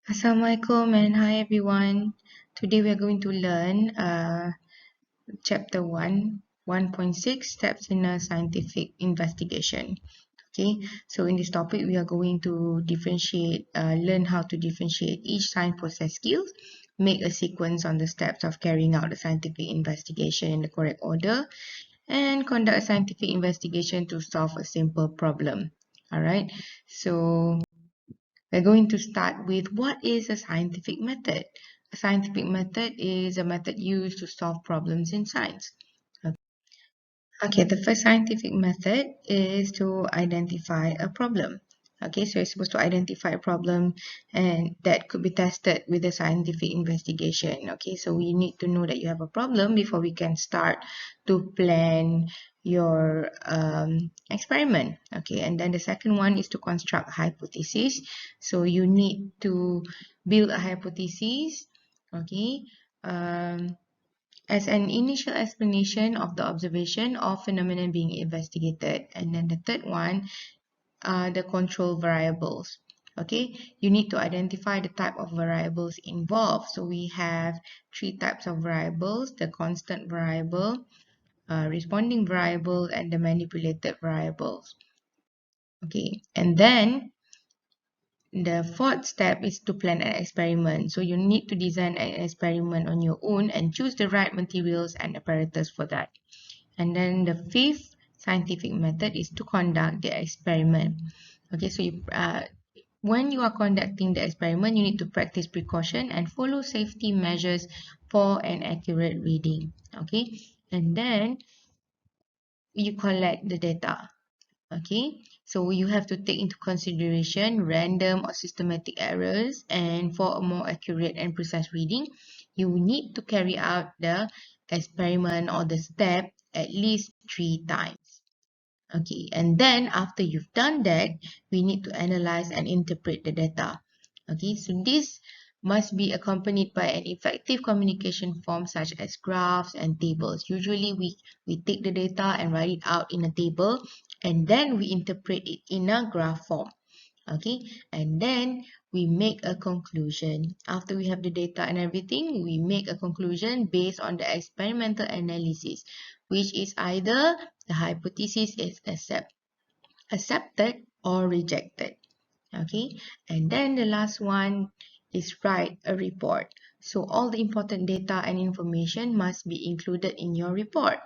Assalamualaikum and hi everyone. Today we are going to learn chapter 1, 1.6 steps in a scientific investigation. Okay, so in this topic we are going to learn how to differentiate each science process skills, make a sequence on the steps of carrying out the scientific investigation in the correct order, and conduct a scientific investigation to solve a simple problem. Alright, so we're going to start with what is a scientific method. A scientific method is a method used to solve problems in science. Okay, the first scientific method is to identify a problem. Okay, so you're supposed to identify a problem and that could be tested with a scientific investigation. Okay, so we need to know that you have a problem before we can start to plan your experiment. Okay, and then the second one is to construct hypothesis. So you need to build a hypothesis. Okay, as an initial explanation of the observation or phenomenon being investigated. And then the third one are the control variables. Okay, you need to identify the type of variables involved. So we have three types of variables: the constant variable, responding variable, and the manipulated variables. Okay, and then the fourth step is to plan an experiment. So you need to design an experiment on your own and choose the right materials and apparatus for that. And then the fifth scientific method is to conduct the experiment. Okay, so when you are conducting the experiment, you need to practice precaution and follow safety measures for an accurate reading. Okay, and then you collect the data. Okay, so you have to take into consideration random or systematic errors, and for a more accurate and precise reading, you need to carry out the experiment or the step at least 3 times. Okay, and then after you've done that, we need to analyze and interpret the data. Okay, so this must be accompanied by an effective communication form such as graphs and tables. Usually we take the data and write it out in a table, and then we interpret it in a graph form. Okay, and then we make a conclusion. After we have the data and everything, we make a conclusion based on the experimental analysis, which is either the hypothesis is accepted or rejected. Okay, and then the last one is write a report. So all the important data and information must be included in your report.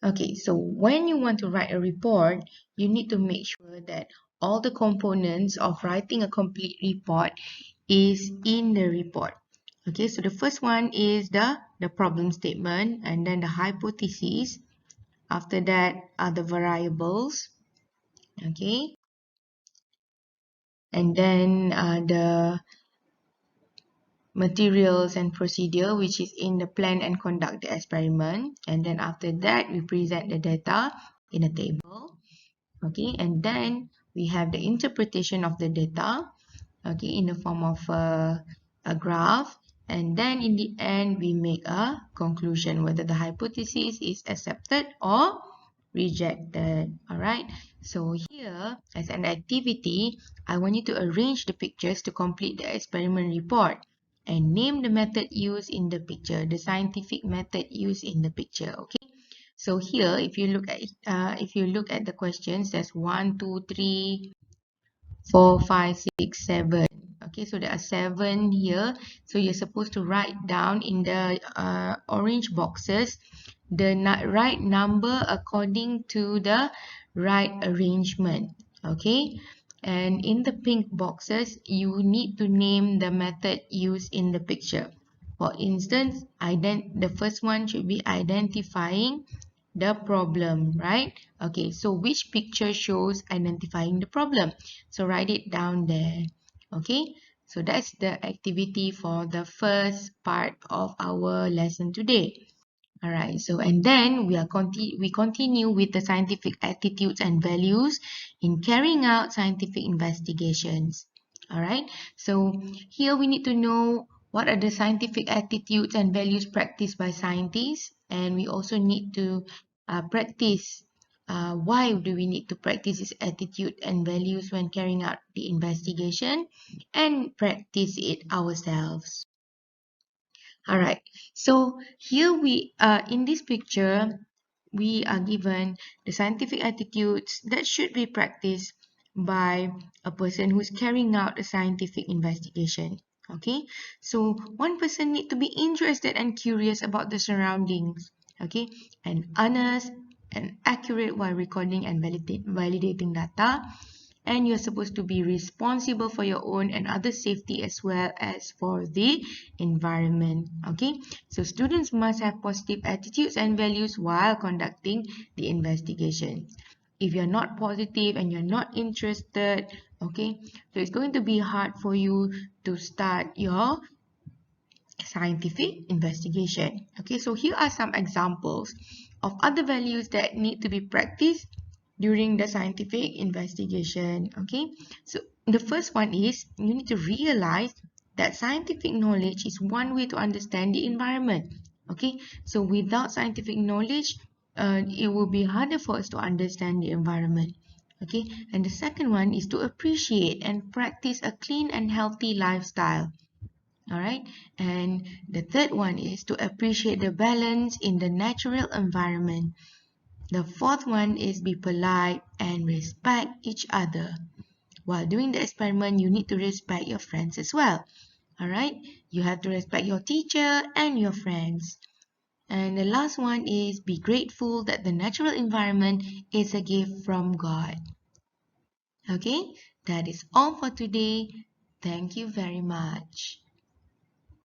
Okay, so when you want to write a report, you need to make sure that all the components of writing a complete report is in the report. Okay, so the first one is the problem statement, and then the hypothesis. After that are the variables. Okay, and then the materials and procedure, which is in the plan and conduct the experiment. And then after that, we present the data in a table. Okay, and then we have the interpretation of the data, okay, in the form of a graph. And then in the end, we make a conclusion whether the hypothesis is accepted or rejected. All right, so here as an activity, I want you to arrange the pictures to complete the experiment report and name the method used in the picture, the scientific method used in the picture. Okay, so here if you look at the questions, there's 1 2 3 4 5 6 7. Okay, so there are 7 here, so you're supposed to write down in the orange boxes the right number according to the right arrangement. Okay, and in the pink boxes you need to name the method used in the picture. For instance, the first one should be identifying the problem, right? Okay, so which picture shows identifying the problem? So write it down there. Okay, so that's the activity for the first part of our lesson today. All right, so and then we continue with the scientific attitudes and values in carrying out scientific investigations. All right, so here we need to know what are the scientific attitudes and values practiced by scientists, and we also need to practice why do we need to practice this attitude and values when carrying out the investigation, and practice it ourselves. All right, so here in this picture, we are given the scientific attitudes that should be practiced by a person who's carrying out a scientific investigation. Okay, so one person need to be interested and curious about the surroundings. Okay, and honest and accurate while recording and validating data, and you're supposed to be responsible for your own and other safety as well as for the environment. Okay, so students must have positive attitudes and values while conducting the investigation. If you're not positive and you're not interested, okay, so it's going to be hard for you to start your scientific investigation. Okay, so here are some examples of other values that need to be practiced during the scientific investigation. Okay, so the first one is you need to realize that scientific knowledge is one way to understand the environment. Okay, so without scientific knowledge, it will be harder for us to understand the environment. Okay, and the second one is to appreciate and practice a clean and healthy lifestyle. All right, and the third one is to appreciate the balance in the natural environment. The fourth one is be polite and respect each other. While doing the experiment, you need to respect your friends as well. All right, you have to respect your teacher and your friends. And the last one is be grateful that the natural environment is a gift from God. Okay, that is all for today. Thank you very much.